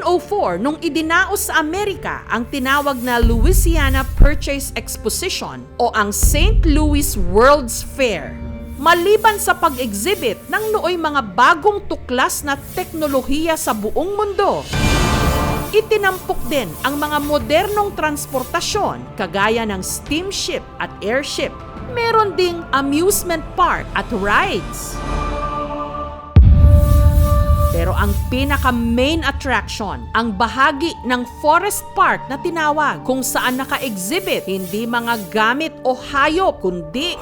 1904, nung idinaos sa Amerika ang tinawag na Louisiana Purchase Exposition o ang St. Louis World's Fair. Maliban sa pag-exhibit ng nooy mga bagong tuklas na teknolohiya sa buong mundo, itinampok din ang mga modernong transportasyon kagaya ng steamship at airship. Meron ding amusement park at rides. Pero ang pinaka-main attraction, ang bahagi ng forest park na tinawag kung saan naka-exhibit hindi mga gamit o hayop kundi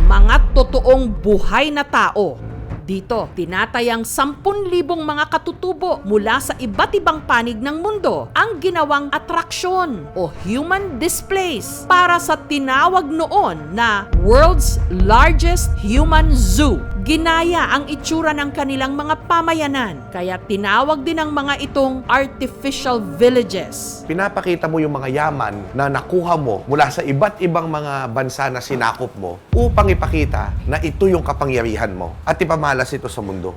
mga totoong buhay na tao. Dito, tinatayang 10,000 mga katutubo mula sa iba't ibang panig ng mundo ang ginawang atraksyon o human displays para sa tinawag noon na World's Largest Human Zoo. Ginaya ang itsura ng kanilang mga pamayanan, kaya tinawag din ang mga itong artificial villages. Pinapakita mo yung mga yaman na nakuha mo mula sa iba't ibang mga bansa na sinakop mo upang ipakita na ito yung kapangyarihan mo at ipamalas ito sa mundo.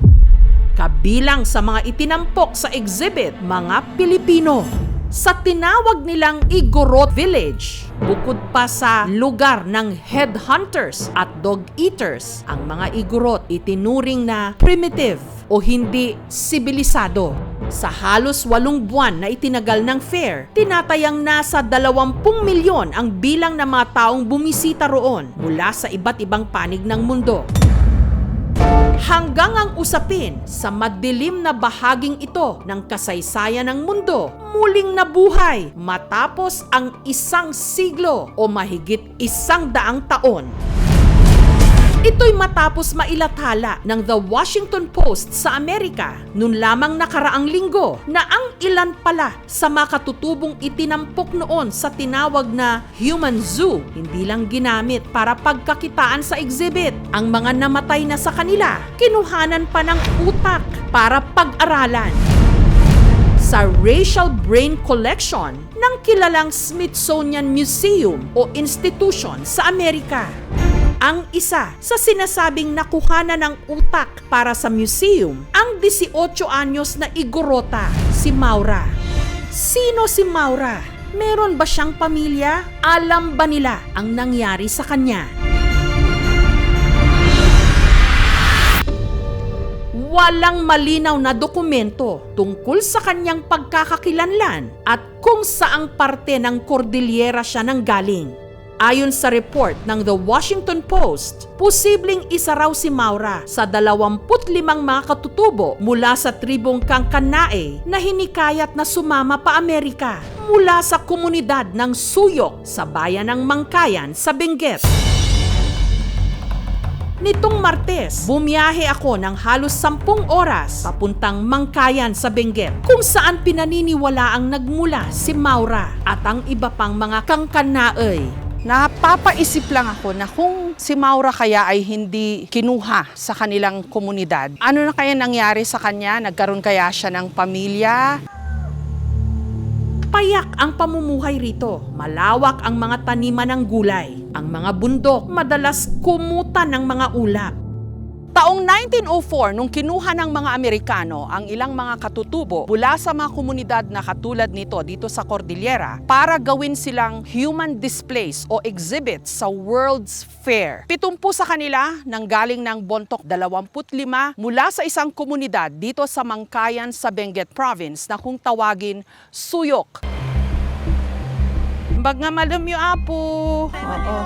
Kabilang sa mga itinampok sa exhibit, mga Pilipino. Sa tinawag nilang Igorot Village, bukod pa sa lugar ng headhunters at dog eaters, ang mga Igorot itinuring na primitive o hindi sibilisado. Sa halos 8 buwan na itinagal ng fair, tinatayang nasa 20 milyon ang bilang ng mga taong bumisita roon mula sa iba't ibang panig ng mundo. Hanggang ang usapin sa madilim na bahaging ito ng kasaysayan ng mundo muling nabuhay matapos ang 1 siglo o mahigit 100 taon. Ito'y matapos mailathala ng The Washington Post sa Amerika noon lamang nakaraang linggo na ang ilan pala sa makatutubong itinampok noon sa tinawag na Human Zoo hindi lang ginamit para pagkakitaan sa exhibit. Ang mga namatay na sa kanila, kinuhanan pa ng utak para pag-aralan. Sa Racial Brain Collection ng kilalang Smithsonian Museum o institution sa Amerika. Ang isa sa sinasabing nakuhanan ng utak para sa museum, ang 18 anyos na Igorota, si Maura. Sino si Maura? Meron ba siyang pamilya? Alam ba nila ang nangyari sa kanya? Walang malinaw na dokumento tungkol sa kanyang pagkakakilanlan at kung saang parte ng Cordillera siya nanggaling. Ayon sa report ng The Washington Post, posibleng isa raw si Maura sa 25 mga katutubo mula sa tribong Kankanae na hinikayat na sumama pa Amerika mula sa komunidad ng Suyok sa bayan ng Mangkayan sa Benguet. Nitong Martes, bumiyahe ako ng halos 10 oras papuntang Mangkayan sa Benguet kung saan pinaniniwalaang nagmula si Maura at ang iba pang mga Kankanaey. Napapaisip lang ako na kung si Maura kaya ay hindi kinuha sa kanilang komunidad, ano na kaya nangyari sa kanya? Nagkaroon kaya siya ng pamilya? Payak ang pamumuhay rito. Malawak ang mga taniman ng gulay. Ang mga bundok madalas kumutan ng mga ulap. Taong 1904, nung kinuha ng mga Amerikano ang ilang mga katutubo mula sa mga komunidad na katulad nito dito sa Cordillera para gawin silang human displays o exhibits sa World's Fair. 70 sa kanila nanggaling ng Bontoc, 25 mula sa isang komunidad dito sa Mangkayan sa Benguet Province na kung tawagin Suyok. Bag nga malam yung apo. Oo.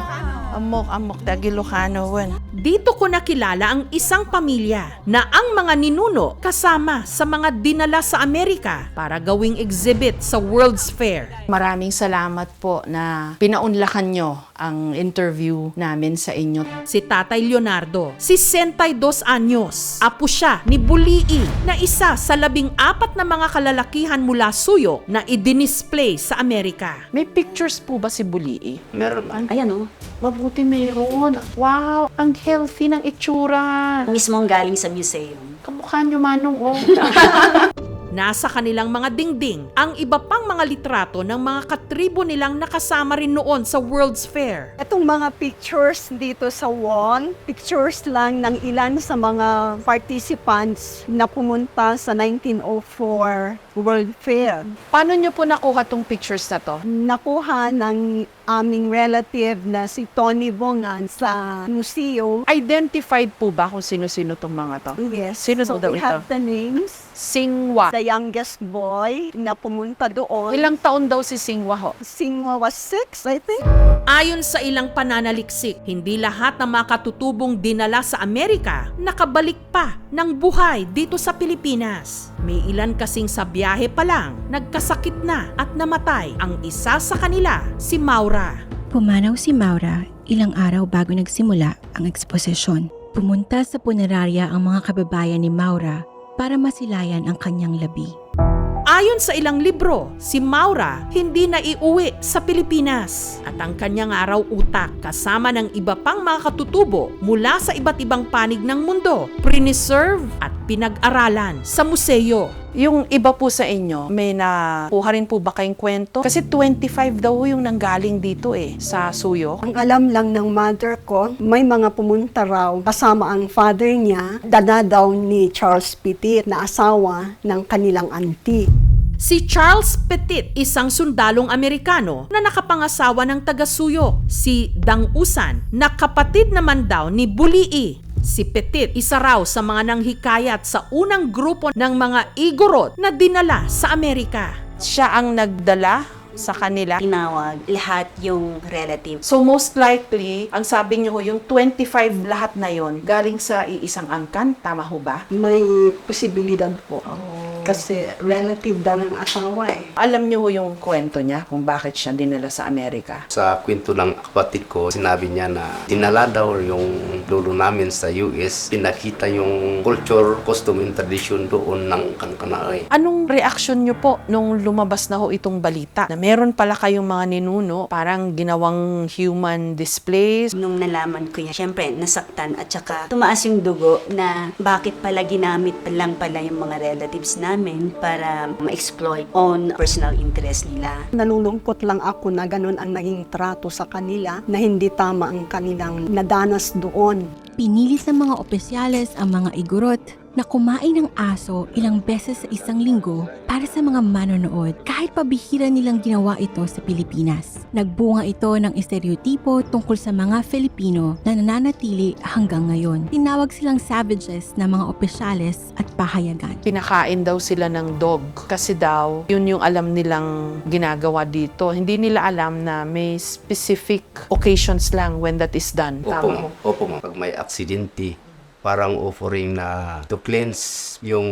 Amok Ilocano wen. Dito ko nakilala ang isang pamilya na ang mga ninuno kasama sa mga dinala sa Amerika para gawing exhibit sa World's Fair. Maraming salamat po na pinaunlakan nyo ang interview namin sa inyo. Si Tatay Leonardo, 62 anyos. Apo siya ni Bulii na isa sa 14 na mga kalalakihan mula Suyok na i-display sa Amerika. May pictures po ba si Bulii? Meron. Ayan o. Mabuti meron. Wow, ang healthy ng itsura. Mismo ang galing sa museum. Kamukha nyo, Manong, oh. Nasa kanilang mga dingding ang iba pang mga litrato ng mga katribo nilang nakasama rin noon sa World's Fair. Itong mga pictures dito sa wall, pictures lang ng ilan sa mga participants na pumunta sa 1904 World Fair. Paano nyo po nakuha tong pictures na to? Nakuha ng aming relative na si Tony Bongan sa museum. Identified po ba kung sino-sino tong mga to? Yes. Sino So daw we ito? have the names. Singwa. The youngest boy na pumunta doon. Ilang taon daw si Singwa ho? Singwa was 6, I think. Ayon sa ilang pananaliksik, hindi lahat ng mga katutubong dinala sa Amerika nakabalik pa ng buhay dito sa Pilipinas. May ilan kasing sa biyahe pa lang, nagkasakit na at namatay. Ang isa sa kanila, si Maura. Pumanaw si Maura ilang araw bago nagsimula ang eksposisyon. Pumunta sa punerarya ang mga kababayan ni Maura para masilayan ang kanyang labi. Ayon sa ilang libro, si Maura hindi na iuwi sa Pilipinas at ang kanyang araw utak kasama ng iba pang mga katutubo mula sa iba't ibang panig ng mundo, preserve at pinag-aralan sa museo. Yung iba po sa inyo, may nakuha rin po ba kayong kwento? Kasi 25 daw yung nanggaling dito sa Suyo. Ang alam lang ng mother ko, may mga pumunta raw kasama ang father niya, dada daw ni Charles Petit na asawa ng kanilang auntie. Si Charles Petit, isang sundalong Amerikano na nakapangasawa ng taga-Suyo. Si Dang Usan, na kapatid naman daw ni Bulii. Si Petit, isa raw sa mga nanghikayat sa unang grupo ng mga Igorot na dinala sa Amerika. Siya ang nagdala sa kanila. Tinawag lahat yung relatives. So most likely, ang sabi niyo ho, yung 25 lahat na yon galing sa iisang angkan, tama ho ba? May posibilidad po. Kasi relative daw ng asawa Alam niyo ho yung kwento niya kung bakit siya dinala sa Amerika. Sa kwento ng kapatid ko, sinabi niya na dinala daw yung lolo namin sa US, pinakita yung culture, custom, and tradition doon ng Kankanaay. Anong reaction niyo po nung lumabas na ho itong balita na meron pala kayong mga ninuno, parang ginawang human displays? Nung nalaman ko yan, syempre nasaktan at saka tumaas yung dugo na bakit pala ginamit lang pala yung mga relatives namin para ma-exploit on personal interest nila. Nalulungkot lang ako na ganun ang naging trato sa kanila, na hindi tama ang kanilang nadanas doon. Pinilis ng mga opisyales ang mga Igorot na kumain ng aso ilang beses sa isang linggo para sa mga manonood kahit pabihira nilang ginawa ito sa Pilipinas. Nagbunga ito ng estereotipo tungkol sa mga Filipino na nananatili hanggang ngayon. Tinawag silang savages na mga opisyales at pahayagan. Pinakain daw sila ng dog kasi daw yun yung alam nilang ginagawa dito. Hindi nila alam na may specific occasions lang when that is done. Opo, ma'am. Opo, ma'am. Pag may aksidente, parang offering na to cleanse yung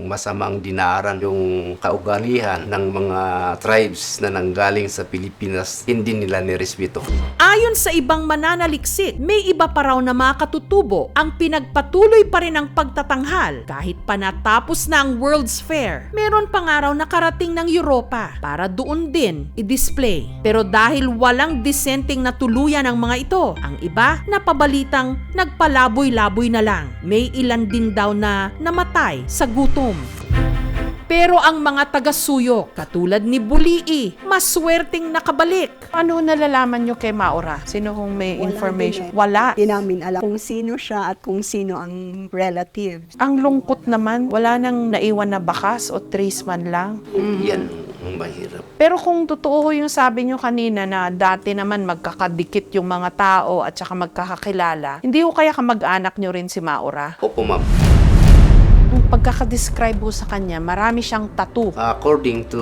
masamang dinaran, yung kaugalian ng mga tribes na nanggaling sa Pilipinas, hindi nila nirespeto. Ayon sa ibang mananaliksik, may iba pa raw na mga katutubo ang pinagpatuloy pa rin ang pagtatanghal kahit pa natapos na ang World's Fair. Meron pa nga raw nakarating ng Europa para doon din i-display. Pero dahil walang dissenting na tuluyan ang mga ito, ang iba napabalitang nagpalaboy-laboy na lang. May ilan din daw na namatay sa gutom. Pero ang mga taga-Suyo, katulad ni Bulii, maswerteng nakabalik. Ano nalalaman nyo kay Maura? Sino kung may information? Wala. Hindi namin alam kung sino siya at kung sino ang relative. Ang lungkot naman, wala nang naiwan na bakas o trace man lang. Yan ang mahirap. Pero kung totoo yung sabi nyo kanina na dati naman magkakadikit yung mga tao at saka magkakakilala, hindi ko kaya kamag-anak nyo rin si Maura? Opo, ma'am. Ang pagkakadescribe mo sa kanya, marami siyang tattoo. According to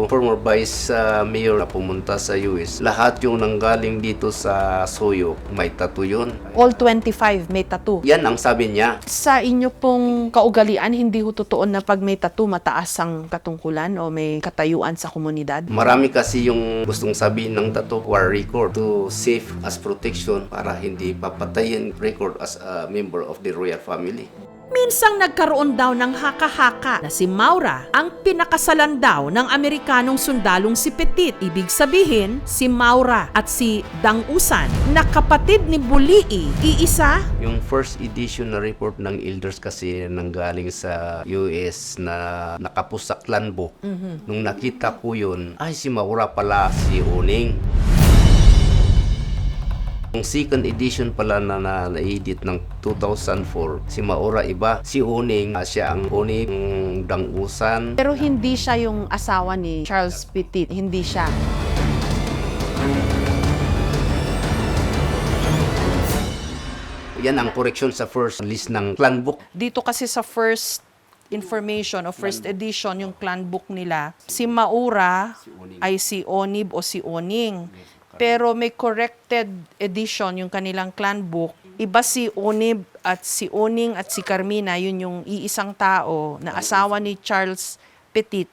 former Vice Mayor na pumunta sa US, lahat yung nanggaling dito sa Suyo, may tattoo yun. All 25 may tattoo. Yan ang sabi niya. Sa inyo pong kaugalian, hindi ho totoo na pag may tattoo, mataas ang katungkulan o may katayuan sa komunidad? Marami kasi yung gustong sabihin ng tattoo, war record, to save as protection para hindi papatayin record as a member of the royal family. Minsang nagkaroon daw ng haka-haka na si Maura ang pinakasalan daw ng Amerikanong sundalong si Petit. Ibig sabihin, si Maura at si Dang-usan na kapatid ni Bulii, iisa. Yung first edition na report ng elders kasi nanggaling sa US na nakapos sa clan book. Nung nakita ko yun, ay si Maura pala si Uning. Yung second edition pala na na-edit ng 2004, si Maura iba, si Uning, siya ang Uning Dang-usan. Pero hindi siya yung asawa ni Charles Petit. Hindi siya. Yan ang correction sa first list ng clan book. Dito kasi sa first information o first edition, yung clan book nila, si Maura ay si Onib o si Oning. Pero may corrected edition yung kanilang clan book. Iba si Onib at si Oning at si Carmina, yun yung iisang tao na asawa ni Charles Petit.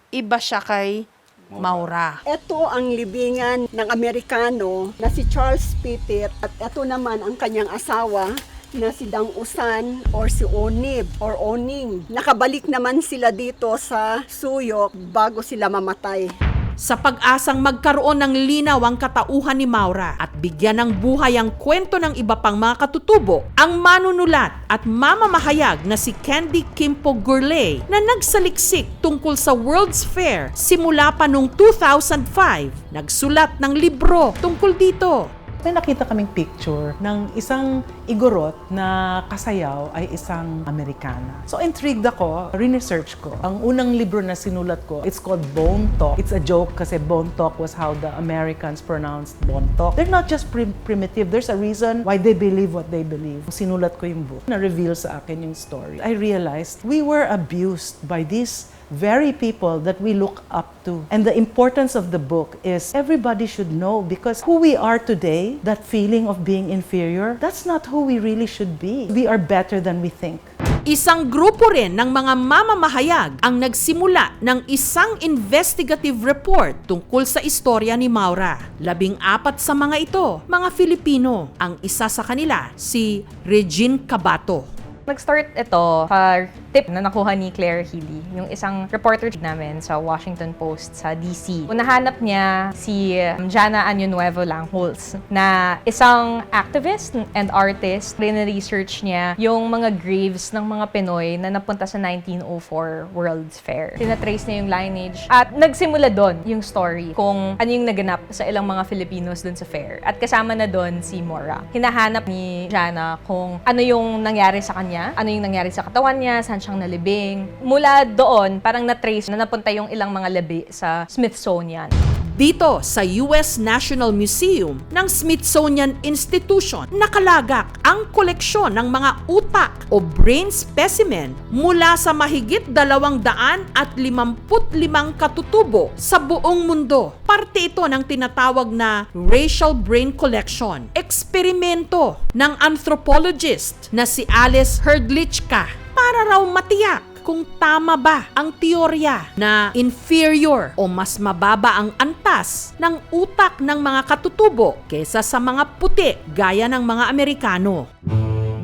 Iba siya kay Maura. Ito ang libingan ng Amerikano na si Charles Petit at ito naman ang kanyang asawa na si Dang-usan or si Onib or Oning. Nakabalik naman sila dito sa Suyok bago sila mamatay. Sa pag-asang magkaroon ng linaw ang katauhan ni Maura at bigyan ng buhay ang kwento ng iba pang mga katutubo, ang manunulat at mamamahayag na si Candy Kimpo Gurley na nagsaliksik tungkol sa World's Fair simula pa noong 2005, nagsulat ng libro tungkol dito. May nakita kaming picture ng isang igorot na kasayaw ay isang Amerikana. So intrigued ako, research ko. Ang unang libro na sinulat ko, it's called Bone Talk. It's a joke kasi Bone Talk was how the Americans pronounced Bone Talk. They're not just primitive, there's a reason why they believe what they believe. Sinulat ko yung book, na-reveal sa akin yung story. I realized we were abused by these very people that we look up to. And the importance of the book is everybody should know, because who we are today, that feeling of being inferior, that's not who we really should be. We are better than we think. Isang grupo rin ng mga mamamahayag ang nagsimula ng isang investigative report tungkol sa istorya ni Maura. 14 sa mga ito, mga Filipino. Ang isa sa kanila, si Regine Cabato. Nag-start ito sa tip na nakuha ni Claire Healy, yung isang reporter namin sa Washington Post sa DC. Nahanap niya si Jana Año Nuevo Langholz na isang activist and artist. Rin-research niya yung mga graves ng mga Pinoy na napunta sa 1904 World's Fair. Sinatrace niya yung lineage at nagsimula doon yung story kung ano yung naganap sa ilang mga Filipinos doon sa fair. At kasama na doon si Maura. Hinahanap ni Jana kung ano yung nangyari sa kanya, ano yung nangyari sa katawan niya, saan siyang nalibing. Mula doon, parang na-trace na napunta yung ilang mga labi sa Smithsonian. Dito sa US National Museum ng Smithsonian Institution, nakalagak ang koleksyon ng mga utak o brain specimen mula sa mahigit 255 katutubo sa buong mundo. Parte ito ng tinatawag na Racial Brain Collection, eksperimento ng anthropologist na si Alice Hrdlicka para raw matiyak kung tama ba ang teorya na inferior o mas mababa ang antas ng utak ng mga katutubo kaysa sa mga puti gaya ng mga Amerikano.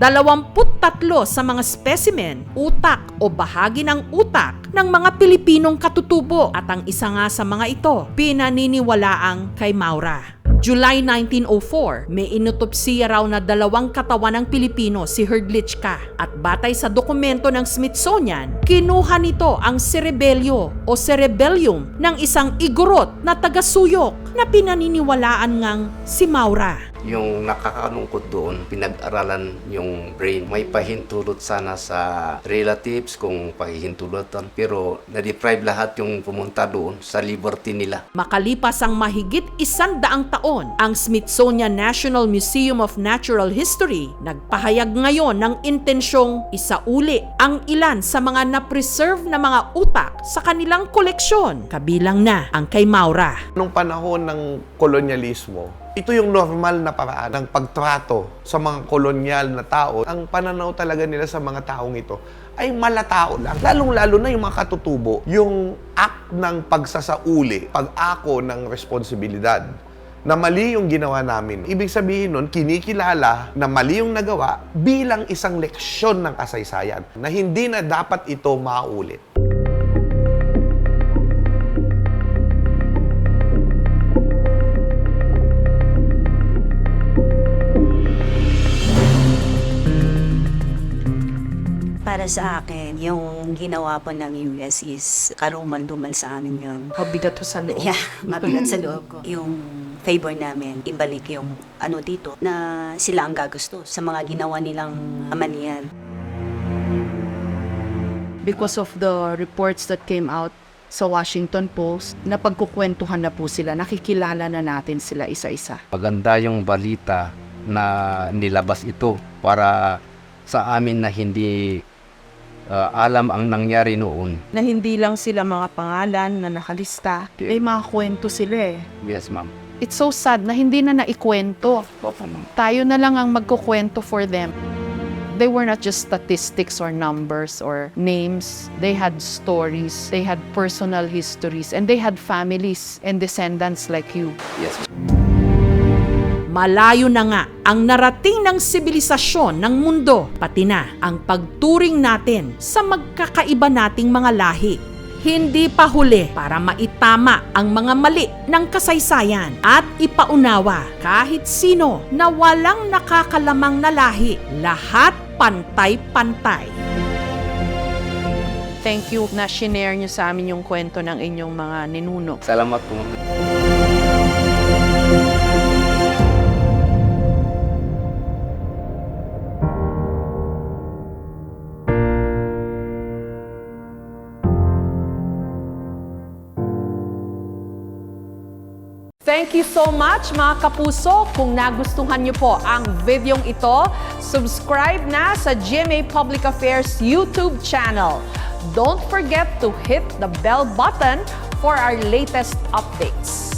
23 sa mga specimen, utak o bahagi ng utak ng mga Pilipinong katutubo at ang isa nga sa mga ito, pinaniniwalaang kay Maura. July 1904, may inutopsiya raw na 2 katawan ng Pilipino si Hrdlicka at batay sa dokumento ng Smithsonian, kinuha nito ang cerebello o cerebellum ng isang igorot na taga-Suyok na pinaniniwalaan ngang si Maura. Yung nakakalungkot doon, pinag-aralan yung brain. May pahintulot sana sa relatives kung pahihintulutan, pero na-deprive lahat yung pumunta doon sa liberty nila. Makalipas ang mahigit 100 taon, ang Smithsonian National Museum of Natural History nagpahayag ngayon ng intensyong isauli ang ilan sa mga na-preserve na mga utak sa kanilang koleksyon, kabilang na ang kay Maura. Nung panahon ng kolonyalismo, ito yung normal na paraan ng pagtrato sa mga kolonyal na tao. Ang pananaw talaga nila sa mga taong ito ay malatao lang. Lalong-lalo na yung mga katutubo, yung act ng pagsasauli, pag-ako ng responsibilidad na mali yung ginawa namin. Ibig sabihin nun, kinikilala na mali yung nagawa bilang isang leksyon ng kasaysayan na hindi na dapat ito maulit. Para sa akin, yung ginawa po ng US is karumal-dumal sa amin yun. Mabigat to sa loob. Yeah, mabigat sa loob ko. Yung favor namin, ibalik yung ano dito, na sila ang gagusto sa mga ginawa nilang amanian. Because of the reports that came out sa Washington Post, napagkukwentuhan na po sila, nakikilala na natin sila isa-isa. Maganda yung balita na nilabas ito para sa amin na hindi alam ang nangyari noon. Na hindi lang sila mga pangalan na nakalista. May mga kwento sila eh. Yes, ma'am. It's so sad na hindi na naikwento. Opo, ma'am. Tayo na lang ang magkukwento for them. They were not just statistics or numbers or names. They had stories, they had personal histories, and they had families and descendants like you. Yes, Malayo na nga ang narating ng sibilisasyon ng mundo, pati na ang pagturing natin sa magkakaiba nating mga lahi. Hindi pa huli para maitama ang mga mali ng kasaysayan at ipaunawa kahit sino na walang nakakalamang na lahi. Lahat pantay-pantay. Thank you na shinare niyo sa amin yung kwento ng inyong mga ninuno. Salamat po, ma'am. Thank you so much mga kapuso. Kung nagustuhan niyo po ang videong ito, subscribe na sa GMA Public Affairs YouTube channel. Don't forget to hit the bell button for our latest updates.